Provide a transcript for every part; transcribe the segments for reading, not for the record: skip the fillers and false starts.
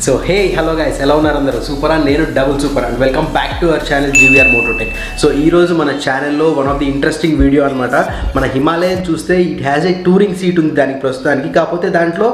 So hey hello guys, ఎలా ఉన్నారు అందరూ? సూపర్ అని నేను double super and welcome back to our channel GVR Mototech. So ఈరోజు మన ఛానల్లో one of the interesting video అనమాట. మన హిమాలయన్ చూస్తే it has a touring seat ఉంది దానికి ప్రస్తుతానికి. కాకపోతే దాంట్లో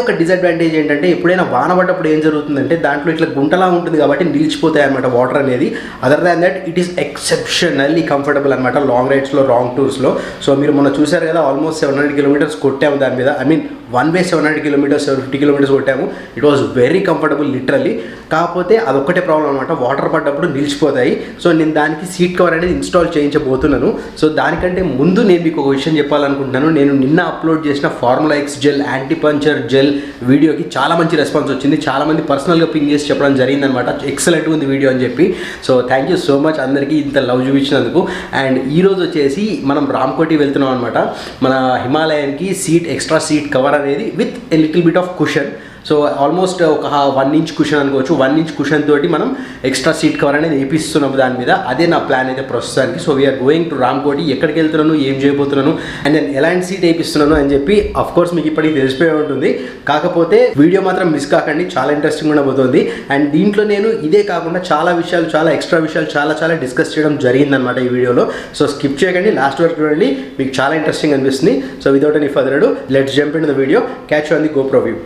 ఒక డిసడ్వాంటేజ్ ఏంటంటే, ఎప్పుడైనా వాన పడ్డప్పుడు ఏం జరుగుతుందంటే దాంట్లో ఇట్లా గుంటలా ఉంటుంది కాబట్టి నిలిచిపోతాయి అనమాట వాటర్ అనేది. Other than that it is exceptionally comfortable అనమాట లాంగ్ రైడ్స్లో, లాంగ్ టూర్స్లో. సో మీరు మొన్న చూసారు కదా, ఆల్మోస్ట్ 700 కిలోమీటర్స్ కొట్టాము దాని మీద. I mean one way 700 kilometres, 50 kilometres కొట్టాము. It was very comfortable literally. కాకపోతే అదొక్కటే ప్రాబ్లం అనమాట, వాటర్ పడ్డప్పుడు నిలిచిపోతాయి. సో నేను దానికి సీట్ కవర్ అనేది ఇన్స్టాల్ చేయించబోతున్నాను. సో దానికంటే ముందు నేను మీకు ఒక విషయం చెప్పాలనుకుంటున్నాను. నేను నిన్న అప్లోడ్ చేసిన formula X gel anti puncture gel వీడియోకి చాలా మంచి రెస్పాన్స్ వచ్చింది. చాలామంది పర్సనల్గా పింగ్ చేసి చెప్పడం జరిగిందనమాట, ఎక్సలెంట్గా ఉంది వీడియో అని చెప్పి. So thank you so much అందరికీ ఇంత లవ్ చూపించినందుకు. అండ్ ఈరోజు వచ్చేసి మనం రామ్కోటి వెళ్తున్నాం అనమాట. మన హిమాలయన్కి ఎక్స్ట్రా సీట్ కవర్ అనేది with a little bit of cushion. So almost ఒక 1 ఇంచ్ కుషన్ అనుకోవచ్చు. 1 ఇంచ్ కుషన్ తోటి మనం ఎక్స్ట్రా సీట్ కవర్ అనేది వేపిస్తున్నాము దాని మీద. అదే నా ప్లాన్ అయితే ప్రస్తుతానికి. So we're going to Ramkoti. ఎక్కడికి వెళ్తున్నాను, ఏం చేయబోతున్నాను, అండ్ నేను ఎలాంటి సీట్ వేపిస్తున్నాను అని చెప్పి అఫ్కోర్స్ మీకు ఇప్పటికి తెలిసిపోయి ఉంటుంది. కాకపోతే వీడియో మాత్రం మిస్ కాకండి, చాలా ఇంట్రెస్టింగ్ ఉండబోతుంది. అండ్ దీంట్లో నేను ఇదే కాకుండా చాలా విషయాలు, చాలా ఎక్స్ట్రా విషయాలు చాలా డిస్కస్ చేయడం జరిగిందనమాట ఈ వీడియోలో. సో స్కిప్ చేయకండి, లాస్ట్ వరకు చూడండి, మీకు చాలా ఇంట్రెస్టింగ్ అనిపిస్తుంది. సో వితౌట్ ఎనీ ఫర్దర్ అడు, let's jump in the video. Catch on the GoPro view.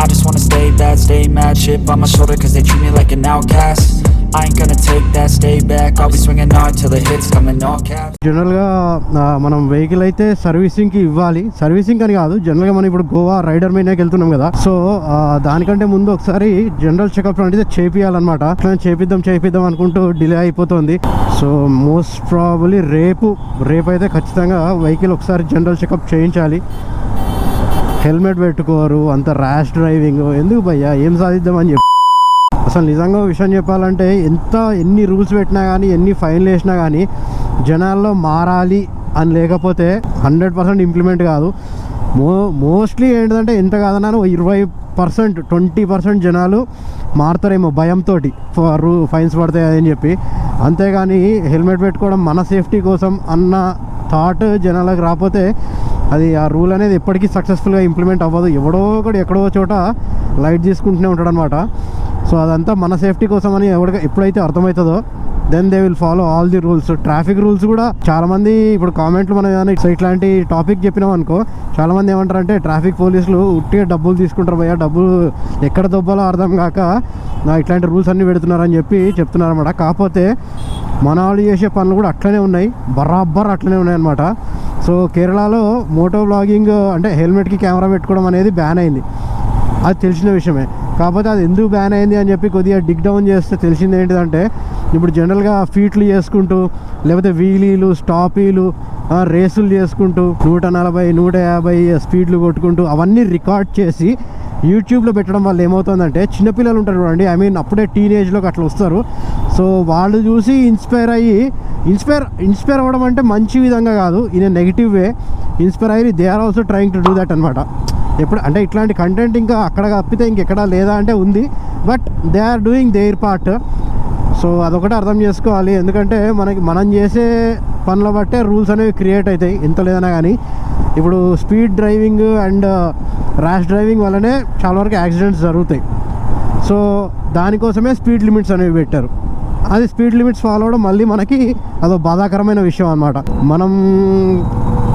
I just wanna stay bad, stay mad, chip on my shoulder cause they treat me like an outcast. I ain't gonna take that, stay back, I'll be swinging hard till the hits come in all caps. జనరల్గా మనం vehicle అయితే సర్వీసింగ్కి ఇవ్వాలి. Servicing అని కాదు, జనరల్గా మనం ఇప్పుడు Goa rider మీదకి వెళ్తున్నాం కదా. సో దానికంటే ముందు ఒకసారి జనరల్ చెకప్ అంటే చేపియాలన్నమాట. అట్లా చేపిద్దాం అనుకుంటూ డిలే అయిపోతుంది. సో మోస్ట్ ప్రాబబ్లీ రేపు అయితే ఖచ్చితంగా వెహికల్ ఒకసారి జనరల్ చెకప్ చేయించాలి. హెల్మెట్ పెట్టుకోరు, అంత ర్యాష్ డ్రైవింగ్ ఎందుకు భయ్యా, ఏం సాధిద్దామని చెప్పి. అసలు నిజంగా విషయం చెప్పాలంటే ఎన్ని రూల్స్ పెట్టినా కానీ, ఎన్ని ఫైన్లు వేసినా కానీ జనాల్లో మారాలి అని లేకపోతే 100% ఇంప్లిమెంట్ కాదు. మోస్ట్లీ ఏంటంటే ఎంత కాదన్నాను 20%, 20% జనాలు మారుతారేమో భయంతో ఫైన్స్ పడతాయి అని చెప్పి. అంతేగాని హెల్మెట్ పెట్టుకోవడం మన సేఫ్టీ కోసం అన్న థాట్ జనాలకు రాకపోతే అది ఆ రూల్ అనేది ఎప్పటికీ సక్సెస్ఫుల్గా ఇంప్లిమెంట్ అవ్వదు. ఎక్కడో చోట లైట్ తీసుకుంటూనే ఉంటాడు అనమాట. సో అదంతా మన సేఫ్టీ కోసం అని ఎప్పుడైతే అర్థమవుతుందో then they will follow all the rules. Traffic rules కూడా చాలామంది ఇప్పుడు కామెంట్లు మనం ఏదైనా ఇట్లాంటి టాపిక్ చెప్పినాం అనుకో, చాలామంది ఏమంటారంటే ట్రాఫిక్ పోలీసులు ఉట్టిగా డబ్బులు తీసుకుంటారు భయ్యా, డబ్బులు ఎక్కడ దొబ్బాలో అర్థం కాక ఇట్లాంటి రూల్స్ అన్నీ పెడుతున్నారని చెప్పి చెప్తున్నారన్నమాట. కాకపోతే మన వాళ్ళు చేసే పనులు కూడా అట్లనే ఉన్నాయి, బరాబర్ అట్లనే ఉన్నాయి అనమాట. సో కేరళలో మోటో బ్లాగింగ్ అంటే హెల్మెట్కి కెమెరా పెట్టుకోవడం అనేది బ్యాన్ అయింది, అది తెలిసిన విషయమే. కాకపోతే అది ఎందుకు బ్యాన్ అయింది అని చెప్పి కొద్దిగా డిగ్ డౌన్ చేస్తే తెలిసింది ఏంటిదంటే, ఇప్పుడు జనరల్గా ఫీట్లు చేసుకుంటూ లేకపోతే వీలీలు, స్టాపీలు, రేసులు చేసుకుంటూ 140, 150 స్పీడ్లు కొట్టుకుంటూ అవన్నీ రికార్డ్ చేసి యూట్యూబ్లో పెట్టడం వల్ల ఏమవుతుందంటే, చిన్నపిల్లలు ఉంటారు చూడండి, ఐ మీన్ అప్పుడే టీనేజ్లోకి అట్లా వస్తారు. సో వాళ్ళు చూసి ఇన్స్పైర్ అవ్వడం అంటే మంచి విధంగా కాదు, in a negative way inspire అయ్యి they are also trying to do that అనమాట. ఎప్పుడు అంటే ఇట్లాంటి కంటెంట్ ఇంకా అక్కడ తప్పితే ఇంకెక్కడా లేదా అంటే ఉంది, but they are doing their part. So అదొకటి అర్థం చేసుకోవాలి. ఎందుకంటే మనం చేసే పనుల బట్టే రూల్స్ అనేవి క్రియేట్ అవుతాయి ఎంత లేదన్నా కానీ. ఇప్పుడు speed driving and rash driving వల్లనే చాలా వరకు యాక్సిడెంట్స్ జరుగుతాయి. సో దానికోసమే స్పీడ్ లిమిట్స్ అనేవి పెట్టారు. అది స్పీడ్ లిమిట్స్ ఫాలో అవడం మళ్ళీ మనకి అదో బాధాకరమైన విషయం అనమాట. మనం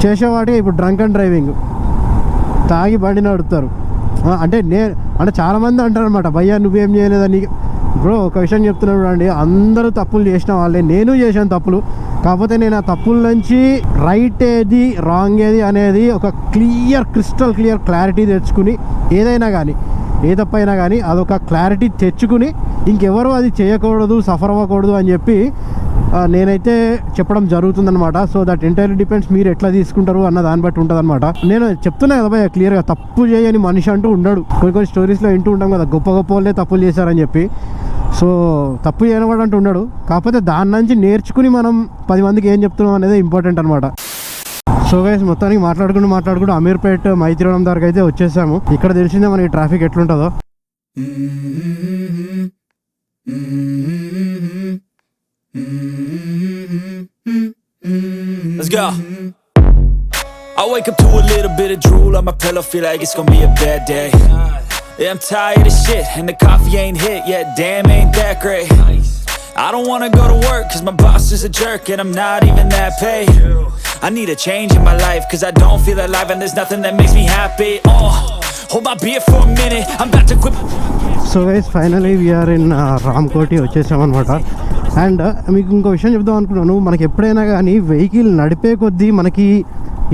చేసేవాటి ఇప్పుడు డ్రంక్ అండ్ డ్రైవింగ్, తాగి బండి నడుపుతారు. అంటే చాలామంది అంటారు అనమాట, భయ్యా నువ్వేం చేయలేదని. ఇప్పుడు ఒక విషయం చెప్తున్నాడు అండి, అందరూ తప్పులు చేసిన వాళ్ళే, నేను చేశాను తప్పులు. కాకపోతే నేను ఆ తప్పుల నుంచి రైట్ ఏది రాంగ్ ఏది అనేది ఒక క్రిస్టల్ క్లియర్ క్లారిటీ తెచ్చుకుని, ఏదైనా కానీ ఏ తప్పైనా కానీ అదొక క్లారిటీ తెచ్చుకుని ఇంకెవరు అది చేయకూడదు, సఫర్ అవ్వకూడదు అని చెప్పి నేనైతే చెప్పడం జరుగుతుందనమాట. సో దట్ ఎంటైర్లీ డిపెండ్స్ మీరు ఎట్లా తీసుకుంటారు అన్న దాన్ని బట్టి ఉంటుంది అనమాట. నేను చెప్తున్నా కదా భయ్య, క్లియర్గా తప్పు చేయని మనిషి అంటూ ఉండడు. కొన్ని స్టోరీస్లో వింటూ ఉంటాం కదా, గొప్ప వాళ్ళే తప్పులు చేశారని చెప్పి. సో తప్పు చేయనివాడు అంటూ ఉండడు. కాకపోతే దాని నుంచి నేర్చుకుని మనం 10 మందికి ఏం చెప్తున్నాం అనేది ఇంపార్టెంట్ అనమాట. సో గైస్ మొత్తానికి మాట్లాడుకుంటూ అమీర్పేట్ మైత్రివనం దగ్గరకు అయితే వచ్చేసాము. ఇక్కడ తెలిసిందే మనకి ట్రాఫిక్ ఎట్లుంటుందో. Let's go. I wake up to a little bit of drool on my pillow, feel like it's gonna be a bad day. Yeah, I'm tired of shit, and the coffee ain't hit yet. Damn, ain't that great. I don't wanna go to work, cause my boss is a jerk, and I'm not even that paid. I need a change in my life, cause I don't feel alive, and there's nothing that makes me happy. Hold my beer for a minute, I'm about to quit. So guys finally we're in Ramkoti వచ్చేసామన్నమాట. And మీకు ఇంకో విషయం చెప్దాం అనుకున్నాను, మనకి ఎప్పుడైనా కానీ vehicle నడిపే కొద్దీ మనకి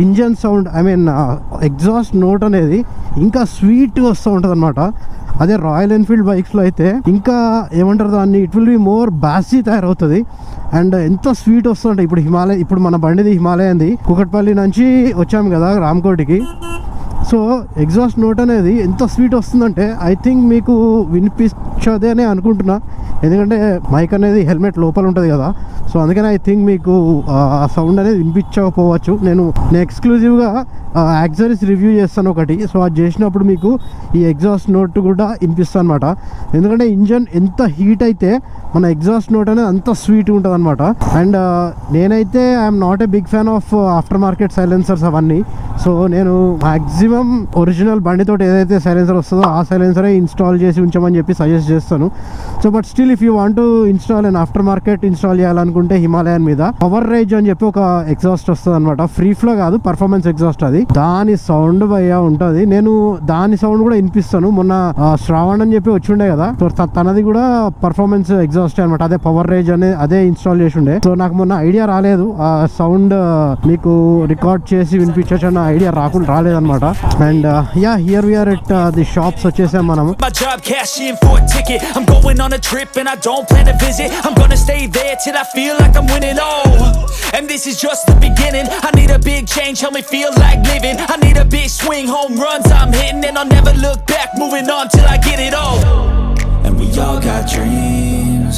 ఇంజన్ సౌండ్ ఎగ్జాస్ట్ నోట్ అనేది ఇంకా స్వీట్గా వస్తూ ఉంటుంది అనమాట. అదే రాయల్ ఎన్ఫీల్డ్ బైక్స్లో అయితే ఇంకా ఏమంటారు దాన్ని, it will be more bassy తయారవుతుంది అండ్ ఎంత స్వీట్ వస్తుంటే. ఇప్పుడు మన బండిది హిమాలయంది కుకట్పల్లి నుంచి వచ్చాము కదా రామ్కోటికి. సో ఎగ్జాస్ట్ నోట్ అనేది ఎంత స్వీట్ వస్తుందంటే ఐ థింక్ మీకు వినిపించదే అని అనుకుంటున్నా, ఎందుకంటే మైక్ అనేది హెల్మెట్ లోపల ఉంటుంది కదా. సో అందుకని ఐ థింక్ మీకు ఆ సౌండ్ అనేది వినిపించకపోవచ్చు. నేను ఎక్స్క్లూజివ్గా యాక్సరీస్ రివ్యూ చేస్తాను ఒకటి, సో అది చేసినప్పుడు మీకు ఈ ఎగ్జాస్ట్ నోట్ కూడా వినిపిస్తాను అనమాట. ఎందుకంటే ఇంజన్ ఎంత హీట్ అయితే మన ఎగ్జాస్ట్ నోట్ అనేది అంత స్వీట్ ఉంటుంది అనమాట. అండ్ నేనైతే I'm not a big fan of after market silencers అవన్నీ. సో నేను మ్యాక్సిమం ఒరిజినల్ బండితో ఏదైతే సైలెన్సర్ వస్తుందో ఆ సైలెన్సరే ఇన్స్టాల్ చేసి ఉంచమని చెప్పి సజెస్ట్ చేస్తాను. So but still if you want to install and after market install చేయాలనుకుంటే హిమాలయన్ మీద పవర్ రేజ్ అని చెప్పి ఒక ఎగ్జాస్ట్ వస్తుంది అనమాట. ఫ్రీ ఫ్లో కాదు, పర్ఫార్మెన్స్ ఎగ్జాస్ట్. అది దాని సౌండ్ భయ్యా ఉంటుంది. నేను దాని సౌండ్ కూడా వినిపిస్తాను. మొన్న శ్రావణ్ అని చెప్పి వచ్చి ఉండే కదా, సో తనది కూడా పర్ఫార్మెన్స్ ఎగ్జాస్ట్ అనమాట. అదే పవర్ రేజ్ అదే ఇన్స్టాల్ చేసి ఉండే. సో నాకు మొన్న ఐడియా రాలేదు ఆ సౌండ్ మీకు రికార్డ్ చేసి వినిపించచ్చు అన్న ఐడియా రాలేదన్నమాట. And ya here we're at the shops వచ్చేసాం మనం. My job cashing for a ticket. I'm going on a trip and I don't plan to visit. I'm gonna stay there till I feel like I'm winning. And this is just the beginning. I need a big change, help me feel like living. I need a big swing, home runs I'm hitting, and I'll never look back, moving on till I get it all. And we all got dreams,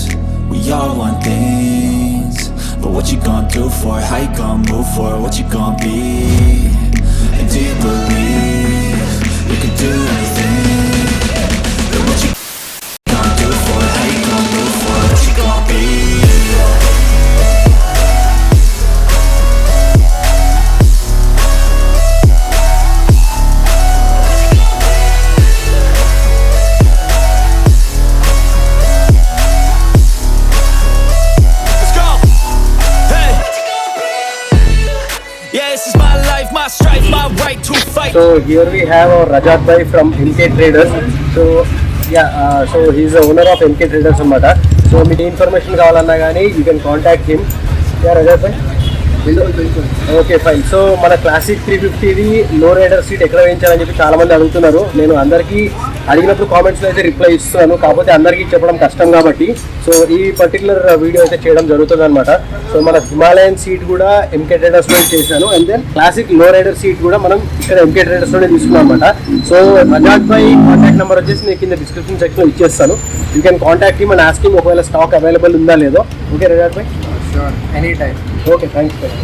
we all want things, but what you gonna do for it? How you gonna move for it? What you gonna be? And do you believe you can do anything? But what you gonna do for it? How you gonna move for it? What you gonna be? So here we have our Rajat bhai from MK Traders. So yeah, so he's the owner of MK Traders annamata. So మీకు information కావాలన్నా కానీ you can contact him. Yeah, Rajat bhai. Okay fine. So మన classic 350ది లో rider seat ఎక్కడ వేయించాలని చెప్పి చాలా మంది అడుగుతున్నారు. నేను అందరికీ అడిగినప్పుడు కామెంట్స్లో అయితే రిప్లై ఇస్తున్నాను, కాకపోతే అందరికీ చెప్పడం కష్టం కాబట్టి సో ఈ పర్టికులర్ వీడియో అయితే చేయడం జరుగుతుంది అనమాట. సో మన హిమాలయన్ సీట్ కూడా ఎంకే ట్రేడర్స్లో చేశాను, అండ్ దెన్ క్లాసిక్ లో రైడర్ సీట్ కూడా మనం ఇక్కడ ఎంకే ట్రేడర్స్లోనే తీసుకున్నాం అనమాట. So Razak bhai contact number వచ్చేసి నేను కింద డిస్క్రిప్షన్ సెక్షన్లో ఇచ్చేస్తాను. You can contact him and ask him ఒకవేళ స్టాక్ అవైలబుల్ ఉందా లేదో. Okay Razak bhai? Sure, any time. Okay, thanks bhai.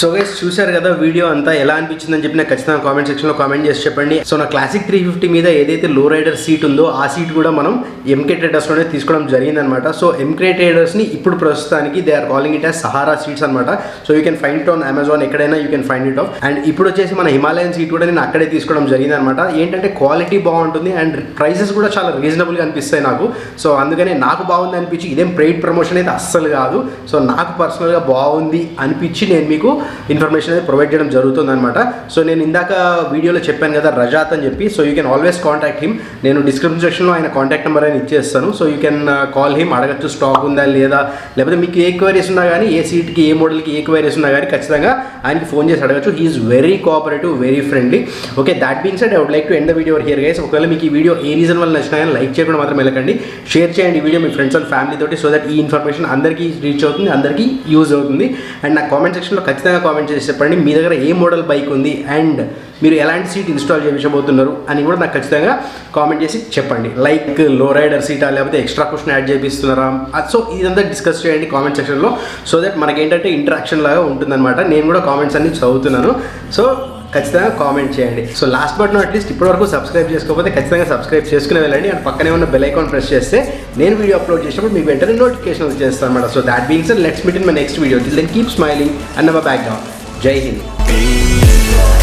So guys చూశారు కదా వీడియో అంతా, ఎలా అనిపించిందని చెప్పి నాకు ఖచ్చితంగా కామెంట్ సెక్షన్లో కామెంట్ చేసి చెప్పండి. సో నా క్లాసిక్ 350 మీద ఏదైతే లో రైడర్ సీట్ ఉందో ఆ సీట్ కూడా మనం ఎంకే ట్రేడర్స్లోనే తీసుకోవడం జరిగిందనమాట. సో ఎంకే ట్రేడర్స్ని ఇప్పుడు ప్రస్తుతానికి they are calling it as Sahara seats అనమాట. So you can find it on Amazon, ఎక్కడైనా you can find it off. And ఇప్పుడు వచ్చేసి మన హిమాలయన్ సీట్ కూడా నేను అక్కడే తీసుకోవడం జరిగిందనమాట. ఏంటంటే క్వాలిటీ బాగుంటుంది అండ్ ప్రైసెస్ కూడా చాలా రీజనబుల్గా అనిపిస్తాయి నాకు. సో అందుకనే నాకు బాగుంది అనిపించి, ఇదేం పెయిడ్ ప్రమోషన్ అయితే అస్సలు కాదు. సో నాకు పర్సనల్గా బాగుంది అనిపించి నేను మీకు ఇన్ఫర్మేషన్ అనేది ప్రొవైడ్ చేయడం జరుగుతుంది అనమాట. సో నేను ఇందాక వీడియోలో చెప్పాను కదా రజాత్ అని చెప్పి. So you can always contact him. నేను డిస్క్రిప్షన్ సెక్షన్లో ఆయన కాంటాక్ట్ నెంబర్ అని ఇచ్చేస్తాను. So you can call him, అడగచ్చు స్టాక్ ఉందా లేదా, లేకపోతే మీకు ఏ క్వైరీస్ ఉన్నా కానీ, ఏ సీట్కి ఏ మోడల్కి ఏ క్వైరీస్ ఉన్నా కానీ ఖచ్చితంగా ఆయనకి ఫోన్ చేసి అడగచ్చు. He's very cooperative, very friendly. Okay, that being said I would like to end the video here guys. ఒకవేళ మీకు ఈ వీడియో ఏ రీజన్ వల్ల నచ్చినా కానీ లైక్ చేయకుండా మాత్రం వెళ్ళకండి, షేర్ చేయండి ఈ video me friends and family తోటి. సో దట్ ఈ ఇన్ఫర్మేషన్ అందరికీ రీచ్ అవుతుంది, అందరికీ యూజ్ అవుతుంది. అండ్ నాకు కామెంట్ సెక్షన్లో ఖచ్చితంగా కామెంట్ చేసి చెప్పండి మీ దగ్గర ఏ మోడల్ బైక్ ఉంది అండ్ మీరు ఎలాంటి సీట్ ఇన్స్టాల్ చేయించబోతున్నారు అని కూడా నాకు ఖచ్చితంగా కామెంట్ చేసి చెప్పండి. లైక్ లో రైడర్ సీటా, లేకపోతే ఎక్స్ట్రా క్వశ్చన్ యాడ్ చేపిస్తున్నారా, సో ఇదంతా డిస్కస్ చేయండి కామెంట్ సెక్షన్లో. సో దట్ మనకేంటంటే ఇంటరాక్షన్ లాగా ఉంటుందన్నమాట. నేను కూడా కామెంట్స్ అన్ని చదువుతున్నాను, సో ఖచ్చితంగా కామెంట్ చేయండి. So last but not least ఇప్పటివరకు సబ్స్క్రైబ్ చేసుకోకపోతే ఖచ్చితంగా సబ్స్క్రైబ్ చేసుకునే వెళ్ళండి. అండ్ పక్కనే ఉన్న బెల్ ఐకాన్ ప్రెస్ చేస్తే నేను వీడియో అప్లోడ్ చేసినప్పుడు మీకు వెంటనే నోటిఫికేషన్ వచ్చేస్తాను అనమాట. So that being said let's meet in my next video. Till then keep smiling and never back down. Jai Hind.